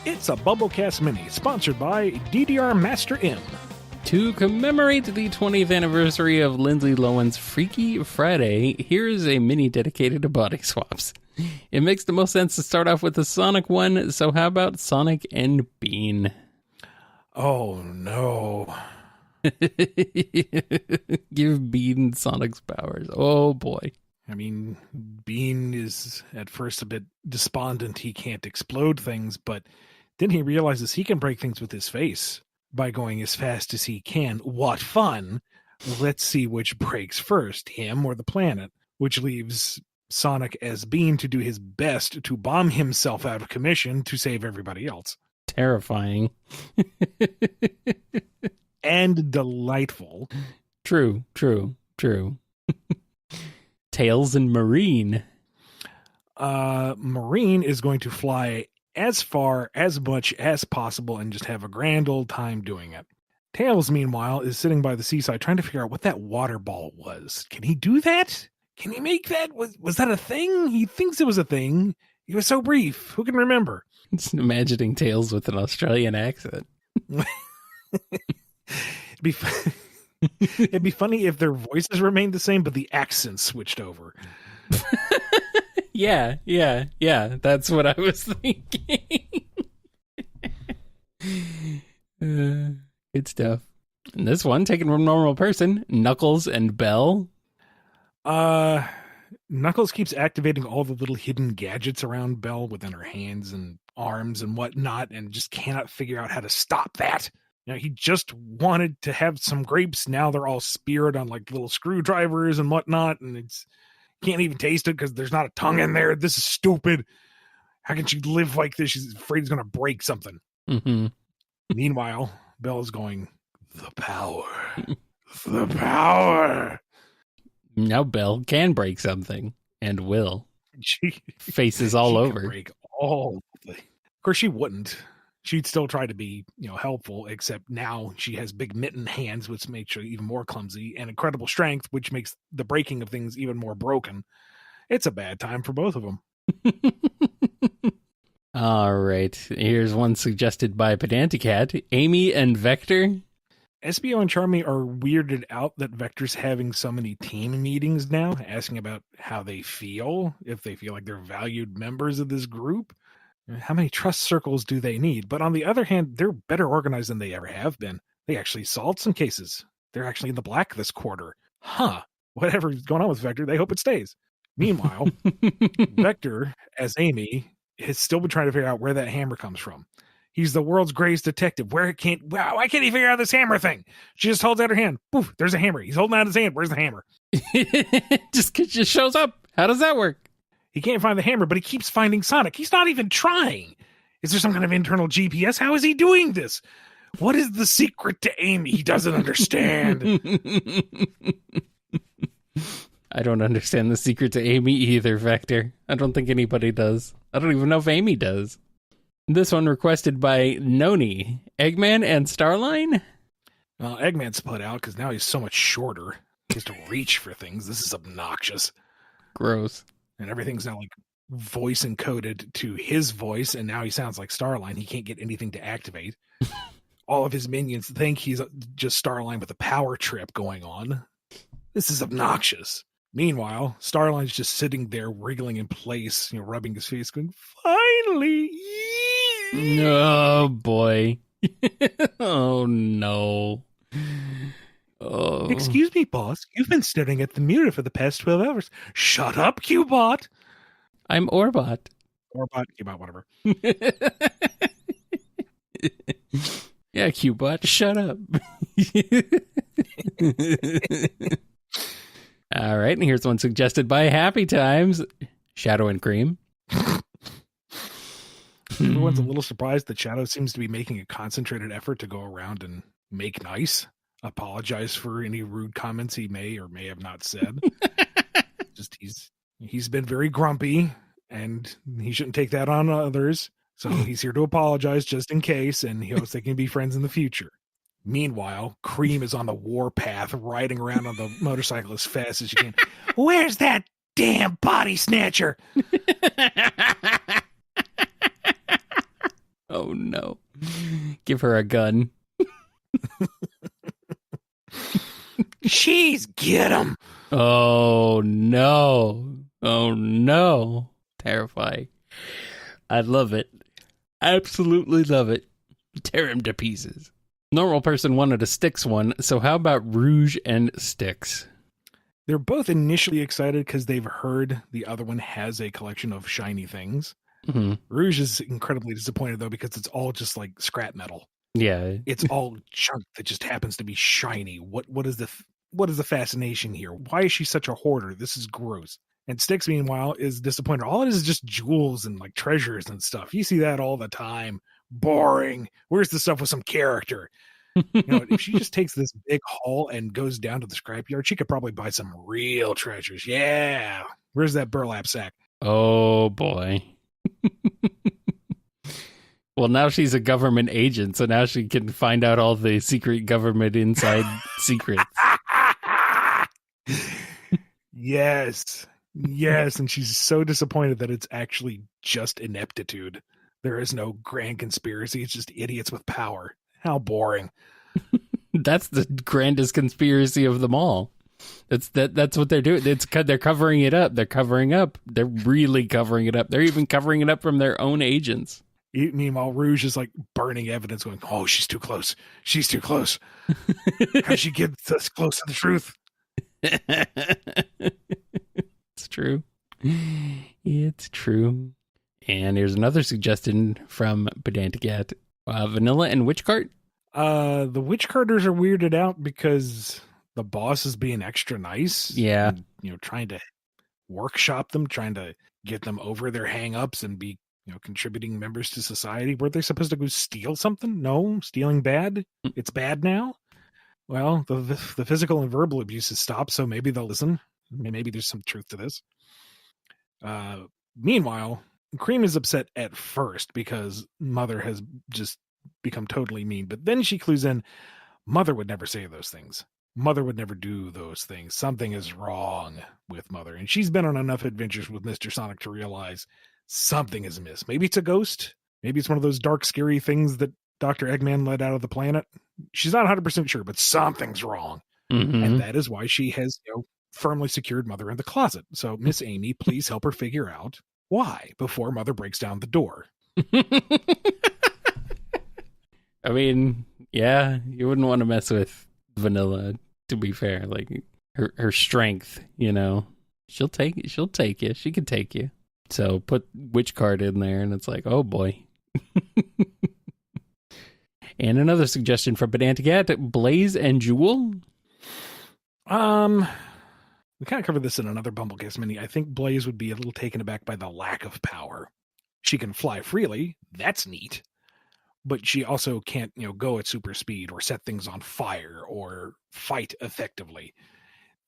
It's a BumbleKast Mini, sponsored by DDR Master M. To commemorate the 20th anniversary of Lindsay Lohan's Freaky Friday, here's a mini dedicated to body swaps. It makes the most sense to start off with the Sonic one, so how about Sonic and Bean? Oh, no. Give Bean Sonic's powers. Oh, boy. I mean, Bean is at first a bit despondent he can't explode things, but then he realizes he can break things with his face by going as fast as he can. What fun! Let's see which breaks first, him or the planet, which leaves Sonic as Bean to do his best to bomb himself out of commission to save everybody else. Terrifying. And delightful. True. Tails and Marine. Marine is going to fly as far, as much as possible and just have a grand old time doing it. Tails, meanwhile, is sitting by the seaside trying to figure out what that water ball was. Can he do that? Can he make that? Was that a thing? He thinks it was a thing. It was so brief. Who can remember? Just imagining Tails with an Australian accent. It'd be funny if their voices remained the same, but the accents switched over. Yeah. That's what I was thinking. Good stuff. And this one, taken from a normal person, Knuckles and Belle. Knuckles keeps activating all the little hidden gadgets around Belle within her hands and arms and whatnot, and just cannot figure out how to stop that. You know, he just wanted to have some grapes. Now they're all speared on like little screwdrivers and whatnot, and it's can't even taste it because there's not a tongue in there. This is stupid. How can she live like this? She's afraid he's going to break something. Mm-hmm. Meanwhile, Belle's going, the power. The power. Now Belle can break something and will. She faces all she over. Can break all of course, she wouldn't. She'd still try to be, helpful, except now she has big mitten hands, which makes her even more clumsy, and incredible strength, which makes the breaking of things even more broken. It's a bad time for both of them. All right. Here's one suggested by Pedanticat. Amy and Vector. SBO and Charmy are weirded out that Vector's having so many team meetings now, asking about how they feel, if they feel like they're valued members of this group. How many trust circles do they need? But on the other hand, they're better organized than they ever have been. They actually solved some cases. They're actually in the black this quarter. Huh. Whatever's going on with Vector, they hope it stays. Meanwhile, Vector, as Amy, has still been trying to figure out where that hammer comes from. He's the world's greatest detective. Why can't he figure out this hammer thing? She just holds out her hand. Poof, there's a hammer. He's holding out his hand. Where's the hammer? just shows up. How does that work? He can't find the hammer, but he keeps finding Sonic. He's not even trying. Is there some kind of internal GPS? How is he doing this? What is the secret to Amy? He doesn't understand. I don't understand the secret to Amy either, Vector. I don't think anybody does. I don't even know if Amy does. This one requested by Noni. Eggman and Starline? Well, Eggman's split out because now he's so much shorter. He has to reach for things. This is obnoxious. Gross. And everything's now like voice encoded to his voice, and now he sounds like Starline. He can't get anything to activate. All of his minions think he's just Starline with a power trip going on. This is obnoxious. Meanwhile, Starline's just sitting there wriggling in place, rubbing his face, going, finally! Oh, boy. Oh, no. Oh. Excuse me, boss. You've been staring at the mirror for the past 12 hours. Shut up, Cubot. I'm Orbot. Orbot, Cubot, whatever. Yeah, Cubot, shut up. All right, and here's one suggested by Happy Times. Shadow and Cream. Everyone's a little surprised that Shadow seems to be making a concentrated effort to go around and make nice. Apologize for any rude comments he may or may have not said. Just he's been very grumpy, and he shouldn't take that on others. So he's here to apologize just in case, and he hopes they can be friends in the future. Meanwhile, Cream is on the warpath, riding around on the motorcycle as fast as she can. Where's that damn body snatcher? Oh, no. Give her a gun. Jeez, get him. Oh, no. Oh, no. Terrifying. I love it. Absolutely love it. Tear him to pieces. Normal person wanted a Styx one, so how about Rouge and Styx? They're both initially excited because they've heard the other one has a collection of shiny things. Mm-hmm. Rouge is incredibly disappointed, though, because it's all just like scrap metal. Yeah. It's all junk that just happens to be shiny. What is the fascination here? Why is she such a hoarder? This is gross. And Styx, meanwhile, is disappointed. All it is just jewels and like treasures and stuff. You see that all the time. Boring. Where's the stuff with some character? If she just takes this big haul and goes down to the scrapyard, she could probably buy some real treasures. Yeah. Where's that burlap sack? Oh, boy. Well, now she's a government agent, so now she can find out all the secret government inside secrets. Yes. And she's so disappointed that it's actually just ineptitude. There is no grand conspiracy. It's just idiots with power. How boring. That's the grandest conspiracy of them all. That's what they're doing. They're covering it up. They're covering up. They're really covering it up. They're even covering it up from their own agents. Meanwhile, Rouge is like burning evidence going, oh, she's too close. She's too close. How'd she get this close to the truth? It's true. It's true. And here's another suggestion from Pedantic Cat. Vanilla and Witch Cart? The Witch Carters are weirded out because the boss is being extra nice. Yeah. And, trying to workshop them, trying to get them over their hang-ups and be contributing members to society. Were they supposed to go steal something? No, stealing bad. It's bad now. Well, the physical and verbal abuse has stopped, so maybe they'll listen. Maybe there's some truth to this. Meanwhile, Cream is upset at first because Mother has just become totally mean, but then she clues in, Mother would never say those things. Mother would never do those things. Something is wrong with Mother, and she's been on enough adventures with Mr. Sonic to realize something is amiss. Maybe it's a ghost. Maybe it's one of those dark, scary things that Dr. Eggman let out of the planet. She's not 100% sure, but something's wrong. Mm-hmm. And that is why she has firmly secured Mother in the closet. So, Miss Amy, please help her figure out why before Mother breaks down the door. I mean, yeah, you wouldn't want to mess with Vanilla, to be fair. Like, her strength, she'll take you. She can take you. So put Witch Card in there, and it's like, oh boy. And another suggestion from Pedantic Cat, Blaze and Jewel. We kind of covered this in another BumbleKast Mini. I think Blaze would be a little taken aback by the lack of power. She can fly freely. That's neat. But she also can't, go at super speed or set things on fire or fight effectively.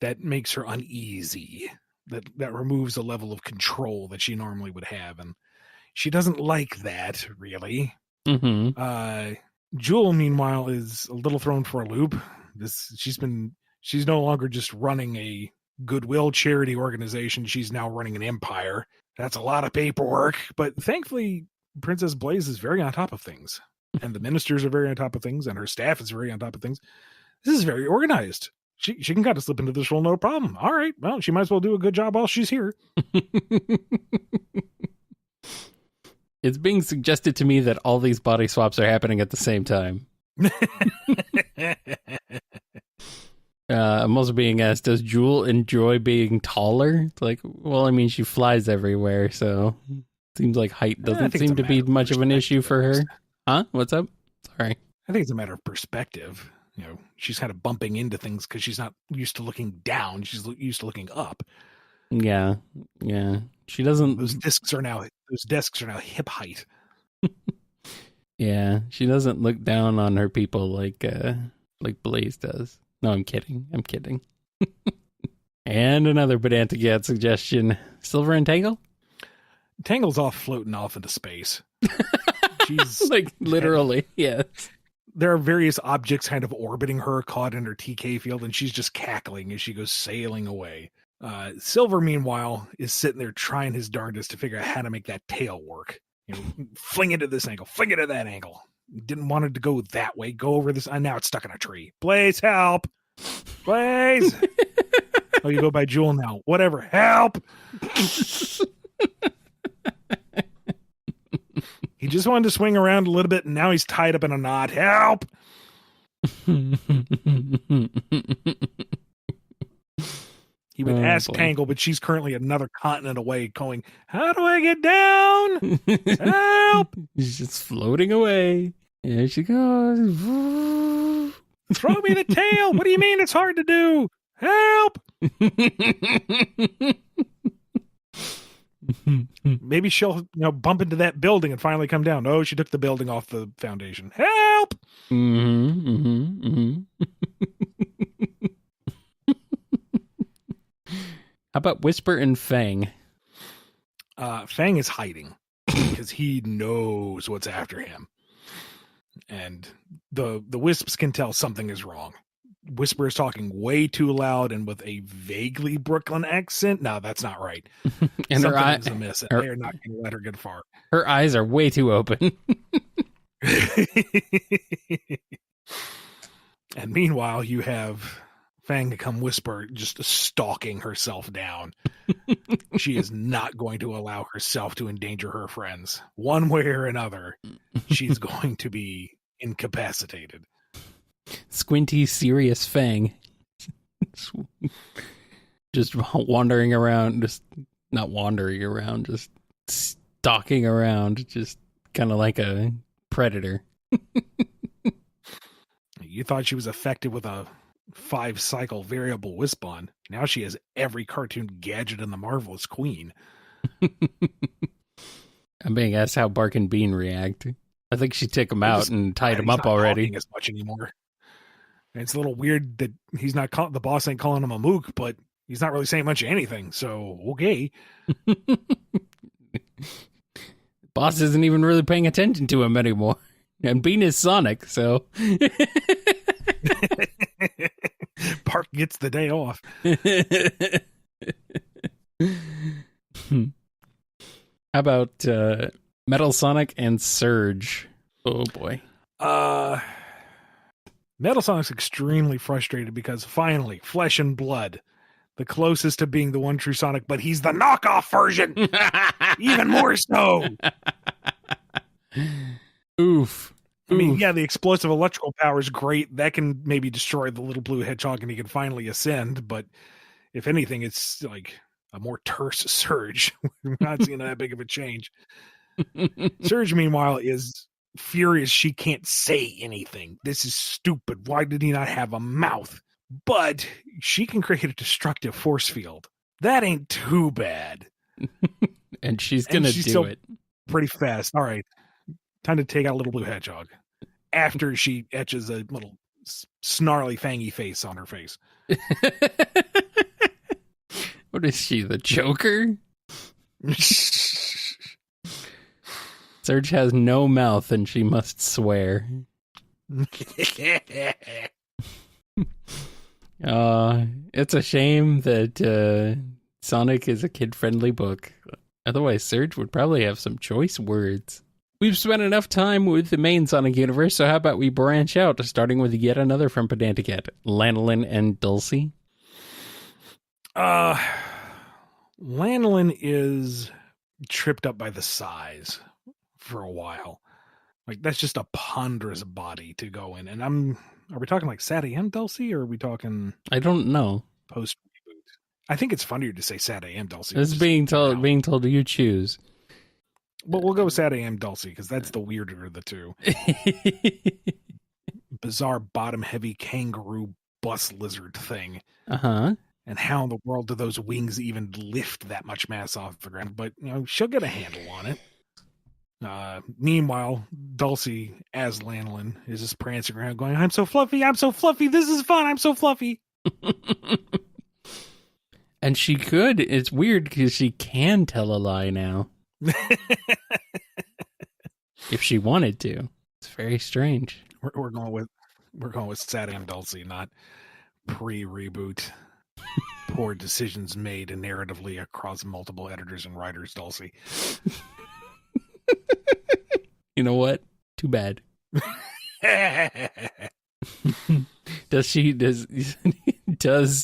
That makes her uneasy. That removes a level of control that she normally would have. And she doesn't like that, really. Mm-hmm. Jewel, meanwhile, is a little thrown for a loop. She's no longer just running a goodwill charity organization. She's now running an empire. That's a lot of paperwork. But thankfully, Princess Blaze is very on top of things. And the ministers are very on top of things. And her staff is very on top of things. This is very organized. She can kind of slip into this role, no problem. All right, well, she might as well do a good job while she's here. It's being suggested to me that all these body swaps are happening at the same time. I'm also being asked, does Jewel enjoy being taller? It's like, well, I mean, she flies everywhere, so seems like height doesn't seem to be much of an issue for her. Huh? What's up? Sorry. I think it's a matter of perspective. She's kind of bumping into things because she's not used to looking down. She's used to looking up. Yeah. She doesn't. Those desks are now hip height. Yeah, she doesn't look down on her people like Blaze does. No, I'm kidding. And another Pedantic Cat suggestion: Silver and Tangle. Tangle's floating off into space. She's like literally, yes. there are various objects kind of orbiting her, caught in her TK field, and she's just cackling as she goes sailing away. Silver, meanwhile, is sitting there trying his darndest to figure out how to make that tail work. Fling it to this angle, fling it to that angle. Didn't want it to go that way. Go over this. And now it's stuck in a tree. Blaze, help! Blaze! Oh, you go by Jewel now. Whatever. Help! He just wanted to swing around a little bit, and now he's tied up in a knot. Help! He would ask Tangle, but she's currently another continent away, going, how do I get down? Help! She's just floating away. There she goes. Throw me the tail. What do you mean it's hard to do? Help! Maybe she'll bump into that building and finally come down. Oh, she took the building off the foundation. Help! How about Whisper and Fang? Fang is hiding because he knows what's after him. And the Wisps can tell something is wrong. Whisper is talking way too loud and with a vaguely Brooklyn accent. No, that's not right. And her eyes amiss. They're not going to let her get far. Her eyes are way too open. And meanwhile, you have Fang come Whisper just stalking herself down. She is not going to allow herself to endanger her friends. One way or another, she's going to be incapacitated. Squinty, serious Fang. Just wandering around, just not wandering around, just stalking around, just kind of like a predator. You thought she was effective with a 5-cycle variable Wisp-On. Now she has every cartoon gadget in the Marvelous Queen. I'm being asked how Bark and Bean react. I think she took him out and tied him up already. As much anymore. And it's a little weird that he's not the boss ain't calling him a mook, but he's not really saying much of anything. So okay. Boss isn't even really paying attention to him anymore. And Bean is Sonic, so Park gets the day off. How about Metal Sonic and Surge? Oh boy. Metal Sonic's extremely frustrated because finally, Flesh and Blood, the closest to being the one true Sonic, but he's the knockoff version. Even more so. Oof. I mean, yeah, the explosive electrical power is great. That can maybe destroy the little blue hedgehog and he can finally ascend. But if anything, it's like a more terse Surge. We're not seeing that big of a change. Surge, meanwhile, is furious she can't say anything. This is stupid. Why did he not have a mouth? But she can create a destructive force field. That ain't too bad. And she's going to do it. Pretty fast. All right. Time to take out a little blue hedgehog. After she etches a little snarly, fangy face on her face. What is she, the Joker? Surge has no mouth and she must swear. It's a shame that Sonic is a kid-friendly book. Otherwise, Surge would probably have some choice words. We've spent enough time with the main Sonic universe, so how about we branch out, starting with yet another from Pedanticat, Lanolin and Dulcie? Lanolin is tripped up by the size for a while. Like, that's just a ponderous body to go in. And are we talking like Sad AM Dulcie, or are we talking... I don't know. Post-reboot. I think it's funnier to say Sad AM Dulcie. It's being told you choose. Well, we'll go with Sad AM Dulcie, because that's the weirder of the two. Bizarre bottom-heavy kangaroo bus lizard thing. Uh-huh. And how in the world do those wings even lift that much mass off the ground? But, she'll get a handle on it. Meanwhile, Dulcie, as Lanolin, is just prancing around going, I'm so fluffy, this is fun, I'm so fluffy. And she could. It's weird because she can tell a lie now. If she wanted to. It's very strange. We're going with Sad and Dulcie, not pre-reboot. Poor decisions made narratively across multiple editors and writers, Dulcie. You know what? Too bad. Does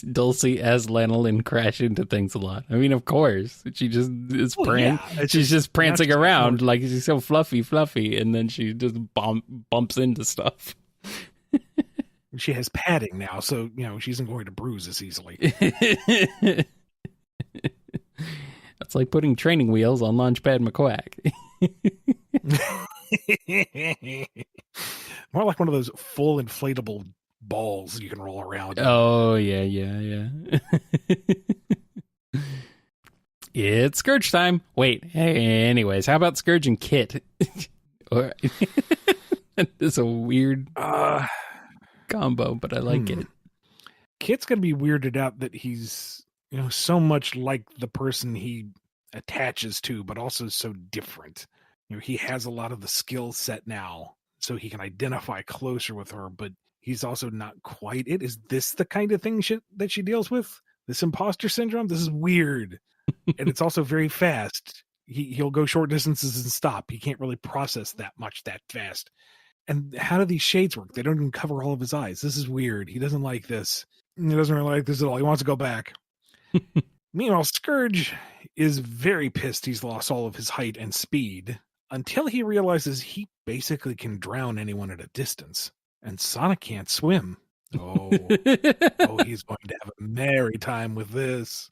Dulcie as Lanolin crash into things a lot? I mean, of course. She just is she's just prancing around like she's so fluffy, and then she just bumps into stuff. She has padding now, so she isn't going to bruise as easily. That's like putting training wheels on Launchpad McQuack. More like one of those full inflatable balls you can roll around. Oh, yeah. It's Scourge time. Wait, hey, anyways, how about Scourge and Kit? It's a weird combo, but I like it. Kit's going to be weirded out that he's, so much like the person he attaches to, but also so different. He has a lot of the skill set now, so he can identify closer with her, but he's also not quite it. Is this the kind of thing that she deals with? This imposter syndrome? This is weird. And it's also very fast. He'll go short distances and stop. He can't really process that much that fast. And how do these shades work? They don't even cover all of his eyes. This is weird. He doesn't like this. He doesn't really like this at all. He wants to go back. Meanwhile, Scourge is very pissed he's lost all of his height and speed until he realizes he basically can drown anyone at a distance. And Sonic can't swim. Oh, he's going to have a merry time with this.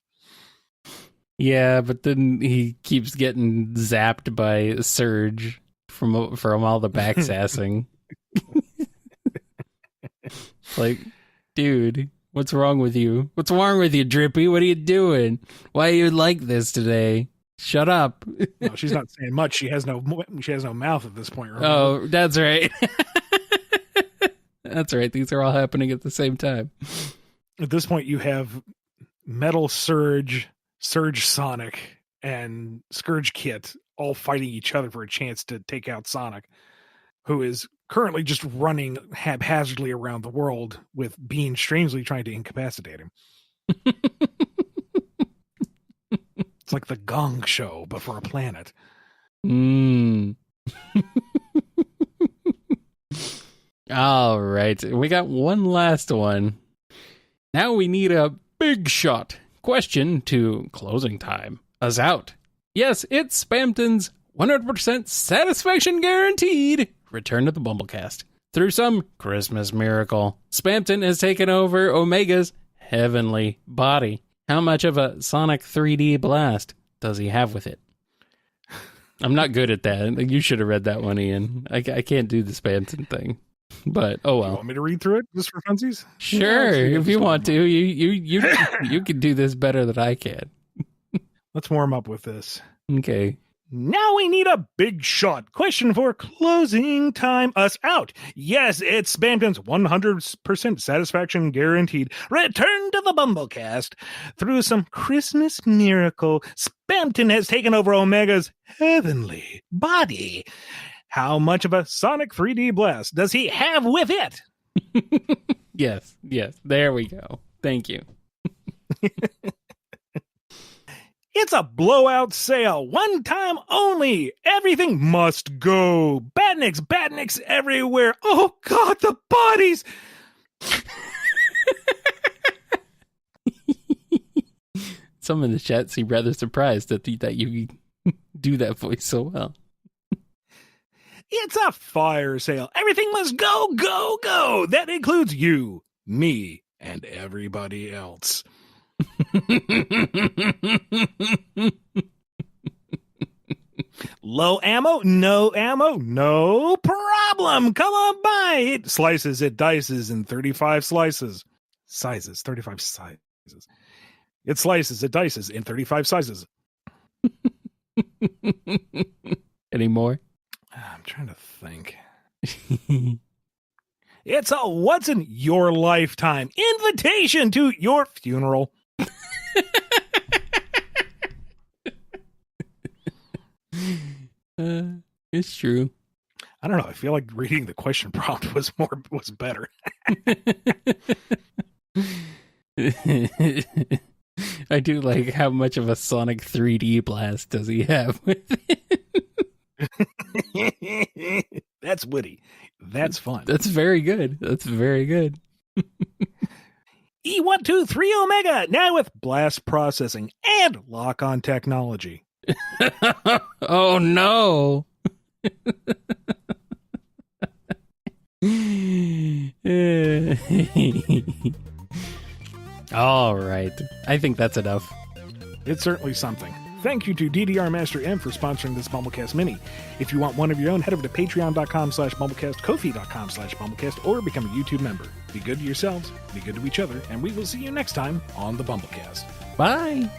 Yeah, but then he keeps getting zapped by Surge from all the backsassing. Like, dude, what's wrong with you? What's wrong with you, Drippy? What are you doing? Why are you like this today? Shut up. No, she's not saying much. She has no mouth at this point. Remember? Oh, that's right. That's right. These are all happening at the same time. At this point, you have Metal Surge Sonic, and Scourge Kit all fighting each other for a chance to take out Sonic, who is currently just running haphazardly around the world with Bean strangely trying to incapacitate him. It's like the Gong Show, but for a planet. All right. We got one last one. Now we need a big shot. Question to closing time. Us out. Yes, it's Spamton's 100% satisfaction guaranteed return to the BumbleKast. Through some Christmas miracle, Spamton has taken over Omega's heavenly body. How much of a Sonic 3D blast does he have with it? I'm not good at that. You should have read that one, Ian. I can't do the Spamton thing. But oh well. You want me to read through it just for funsies? Sure, if you want to. You can do this better than I can. Let's warm up with this. Okay. Now we need a big shot. Question for closing time. Us out. Yes, it's Spamton's 100% satisfaction guaranteed return to the BumbleKast. Through some Christmas miracle, Spamton has taken over Omega's heavenly body. How much of a Sonic 3D blast does he have with it? Yes. There we go. Thank you. It's a blowout sale. One time only. Everything must go. Badniks everywhere. Oh, God, the bodies. Some in the chat seem rather surprised that you do that voice so well. It's a fire sale. Everything must go, go, go. That includes you, me, and everybody else. Low ammo, no problem. Come on by. It slices, it dices in 35 slices. 35 sizes. It slices, it dices in 35 sizes. Any more? I'm trying to think. It's a once in your lifetime invitation to your funeral. It's true. I don't know. I feel like reading the question prompt was better. I do like how much of a Sonic 3D blast does he have with it? That's witty. That's fun. That's very good. That's very good. E123 Omega, now with blast processing and lock-on technology. Oh, no. All right. I think that's enough. It's certainly something. Thank you to DDR Master M for sponsoring this BumbleKast Mini. If you want one of your own, head over to patreon.com/BumbleKast, ko-fi.com/BumbleKast, or become a YouTube member. Be good to yourselves, be good to each other, and we will see you next time on the BumbleKast. Bye.